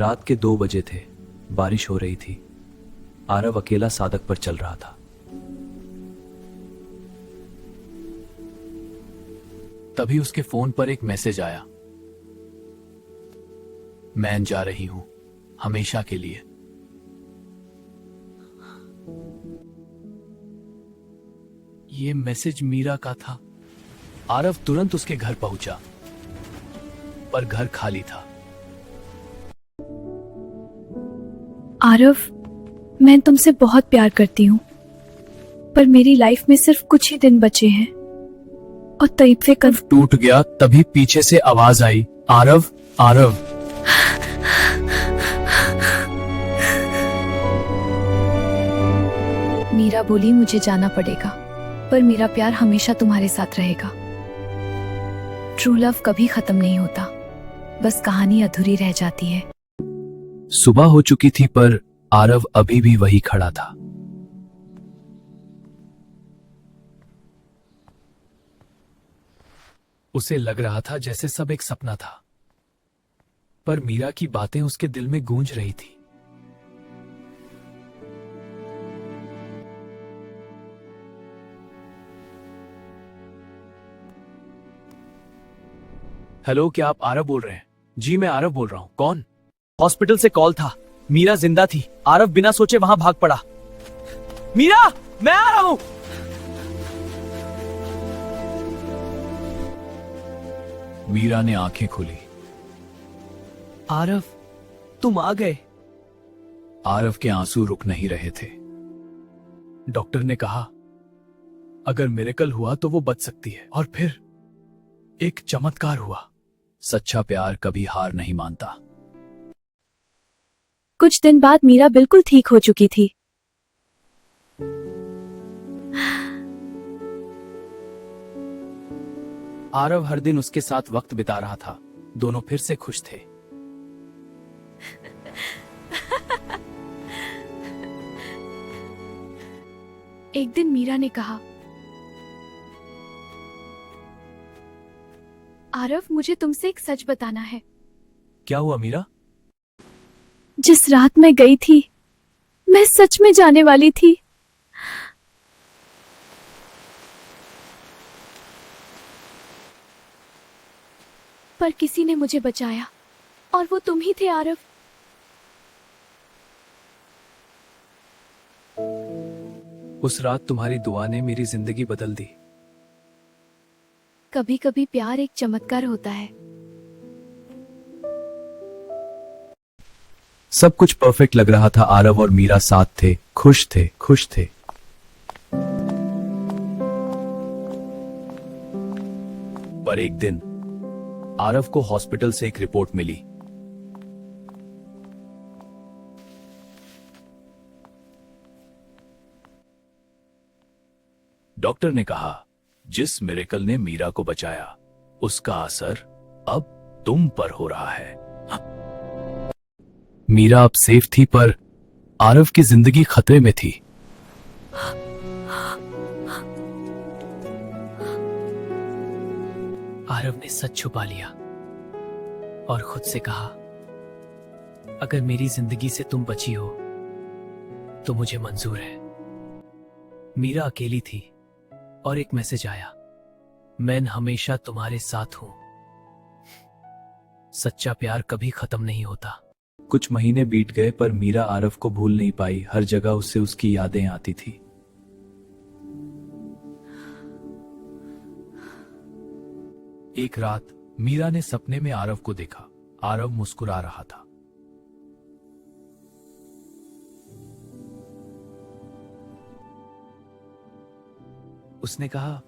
रात के 2 बजे थे। बारिश हो रही थी। आरव अकेला सादक पर चल रहा था। तभी उसके फोन पर एक मैसेज आया। मैं जा रही हूं, हमेशा के लिए। ये मैसेज मीरा का था। आरव तुरंत उसके घर पहुंचा, पर घर खाली था। आरव, मैं तुमसे बहुत प्यार करती हूँ, पर मेरी लाइफ में सिर्फ कुछ ही दिन बचे हैं और तैब से कब टूट गया। तभी पीछे से आवाज आई, आरव, आरव। मीरा बोली मुझे जाना पड़ेगा, पर मेरा प्यार हमेशा तुम्हारे साथ रहेगा। ट्रू लव कभी खत्म नहीं होता, बस कहानी अधूरी रह जाती है। सुबह हो चुकी थी, पर आरव अभी भी वही खड़ा था। उसे लग रहा था जैसे सब एक सपना था, पर मीरा की बातें उसके दिल में गूंज रही थी। हेलो, क्या आप आरव बोल रहे हैं? जी, मैं आरव बोल रहा हूं। कौन? हॉस्पिटल से कॉल था। मीरा जिंदा थी। आरव बिना सोचे वहां भाग पड़ा। मीरा, मैं आ रहा हूं। मीरा ने आंखें खोली। आरव, तुम आ गए। आरव के आंसू रुक नहीं रहे थे। डॉक्टर ने कहा अगर मिरेकल हुआ तो वो बच सकती है, और फिर एक चमत्कार हुआ। सच्चा प्यार कभी हार नहीं मानता। कुछ दिन बाद मीरा बिल्कुल ठीक हो चुकी थी। आरव हर दिन उसके साथ वक्त बिता रहा था। दोनों फिर से खुश थे। एक दिन मीरा ने कहा, आरव, मुझे तुमसे एक सच बताना है। क्या हुआ मीरा? जिस रात मैं गई थी, मैं सच में जाने वाली थी। पर किसी ने मुझे बचाया, और वो तुम ही थे आरव। उस रात तुम्हारी दुआ ने मेरी जिंदगी बदल दी। कभी कभी प्यार एक चमत्कार होता है। सब कुछ परफेक्ट लग रहा था। आरव और मीरा साथ थे, खुश थे, खुश थे। पर एक दिन आरव को हॉस्पिटल से एक रिपोर्ट मिली। डॉक्टर ने कहा जिस मिरेकल ने मीरा को बचाया, उसका असर अब तुम पर हो रहा है। मीरा अब सेफ थी, पर आरव की जिंदगी खतरे में थी। आरव ने सच छुपा लिया और खुद से कहा, अगर मेरी जिंदगी से तुम बची हो तो मुझे मंजूर है। मीरा अकेली थी और एक मैसेज आया, मैं हमेशा तुम्हारे साथ हूं। सच्चा प्यार कभी खत्म नहीं होता। कुछ महीने बीत गए, पर मीरा आरव को भूल नहीं पाई। हर जगह उससे उसकी यादें आती थी। एक रात मीरा ने सपने में आरव को देखा। आरव मुस्कुरा रहा था। उसने कहा,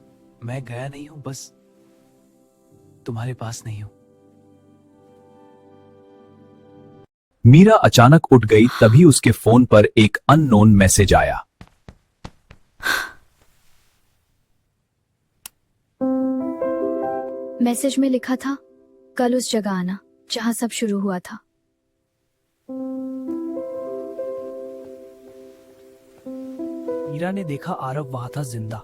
मैं गया नहीं हूं, बस तुम्हारे पास नहीं हूं। मीरा अचानक उठ गई। तभी उसके फोन पर एक अननोन मैसेज आया। मैसेज में लिखा था, कल उस जगह आना जहां सब शुरू हुआ था। मीरा ने देखा आरव वहां था जिंदा।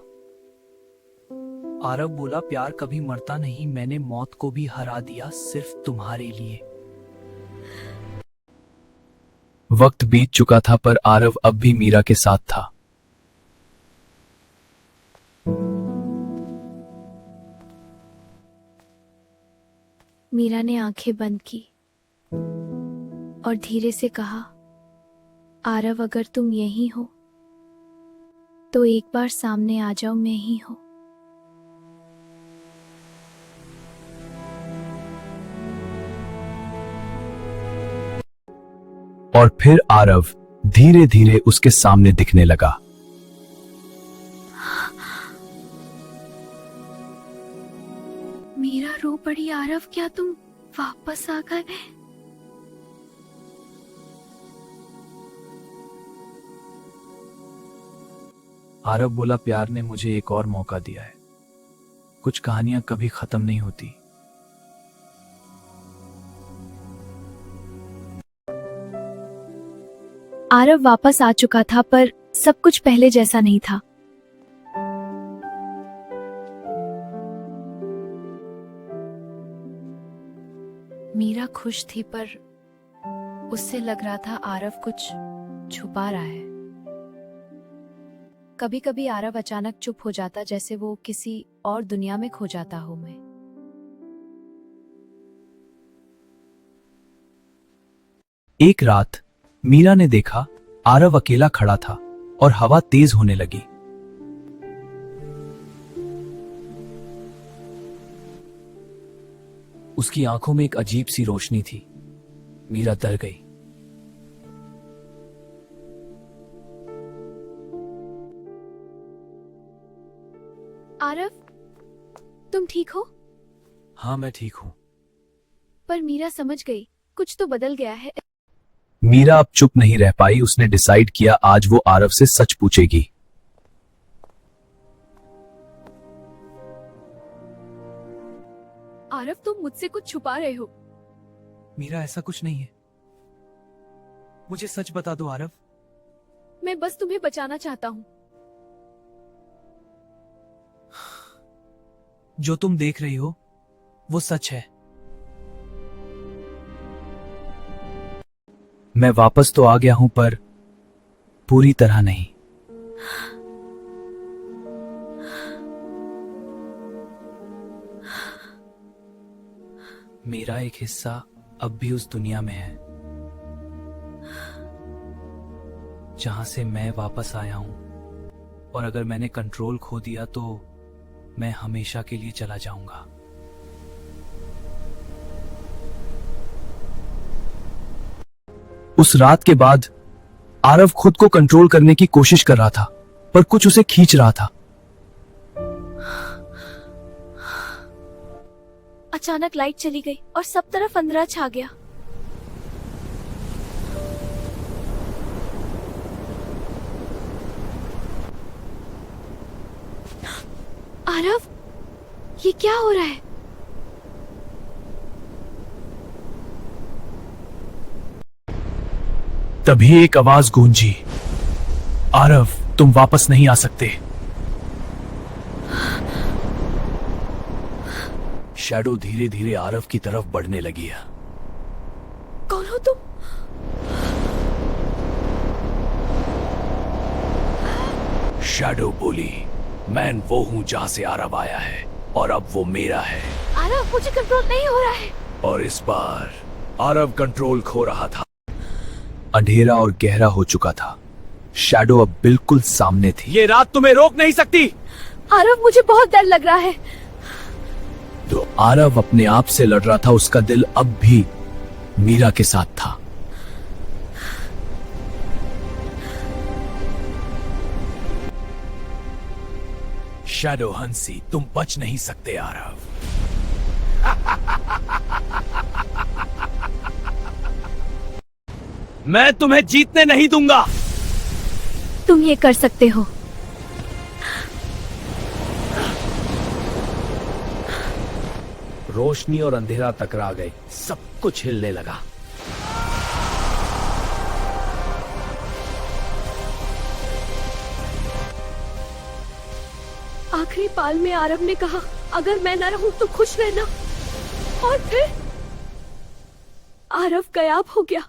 आरव बोला, प्यार कभी मरता नहीं, मैंने मौत को भी हरा दिया सिर्फ तुम्हारे लिए। वक्त बीत चुका था पर आरव अब भी मीरा के साथ था। मीरा ने आंखें बंद की और धीरे से कहा, आरव अगर तुम यही हो तो एक बार सामने आ जाओ, मैं ही हूं। और फिर आरव धीरे धीरे उसके सामने दिखने लगा। मीरा रो पड़ी। आरव क्या तुम वापस आ गए? आरव बोला, प्यार ने मुझे एक और मौका दिया है। कुछ कहानियां कभी खत्म नहीं होती। आरव वापस आ चुका था पर सब कुछ पहले जैसा नहीं था। मीरा खुश थी पर उससे लग रहा था आरव कुछ छुपा रहा है। कभी कभी आरव अचानक चुप हो जाता, जैसे वो किसी और दुनिया में खो जाता हो। मैं एक रात मीरा ने देखा आरव अकेला खड़ा था और हवा तेज होने लगी। उसकी आंखों में एक अजीब सी रोशनी थी। मीरा डर गई। आरव, तुम ठीक हो? हाँ, मैं ठीक हूं। पर मीरा समझ गई कुछ तो बदल गया है। मीरा अब चुप नहीं रह पाई। उसने डिसाइड किया आज वो आरव से सच पूछेगी। आरव, तुम मुझसे कुछ छुपा रहे हो। मीरा, ऐसा कुछ नहीं है। मुझे सच बता दो आरव। मैं बस तुम्हें बचाना चाहता हूँ। जो तुम देख रही हो वो सच है। मैं वापस तो आ गया हूं पर पूरी तरह नहीं। मेरा एक हिस्सा अब भी उस दुनिया में है जहां से मैं वापस आया हूं। और अगर मैंने कंट्रोल खो दिया तो मैं हमेशा के लिए चला जाऊंगा। उस रात के बाद आरव खुद को कंट्रोल करने की कोशिश कर रहा था पर कुछ उसे खींच रहा था। अचानक लाइट चली गई और सब तरफ अंधेरा छा गया। आरव, ये क्या हो रहा है? तभी एक आवाज गूंजी, आरव तुम वापस नहीं आ सकते। शैडो धीरे धीरे आरव की तरफ बढ़ने लगी है। कौन हो तुम? शैडो बोली, मैं वो हूं जहां से आरव आया है और अब वो मेरा है। आरव, मुझे कंट्रोल नहीं हो रहा है। और इस बार आरव कंट्रोल खो रहा था। अंधेरा और गहरा हो चुका था। शैडो अब बिल्कुल सामने थी। ये रात तुम्हें रोक नहीं सकती। आरव, मुझे बहुत डर लग रहा है। तो आरव अपने आप से लड़ रहा था। उसका दिल अब भी मीरा के साथ था। शैडो हंसी, तुम बच नहीं सकते आरव। मैं तुम्हें जीतने नहीं दूंगा। तुम ये कर सकते हो। रोशनी और अंधेरा टकरा गए। सब कुछ हिलने लगा। आखिरी पाल में आरव ने कहा, अगर मैं न रहूं तो खुश रहना। और फिर आरव गायब हो गया।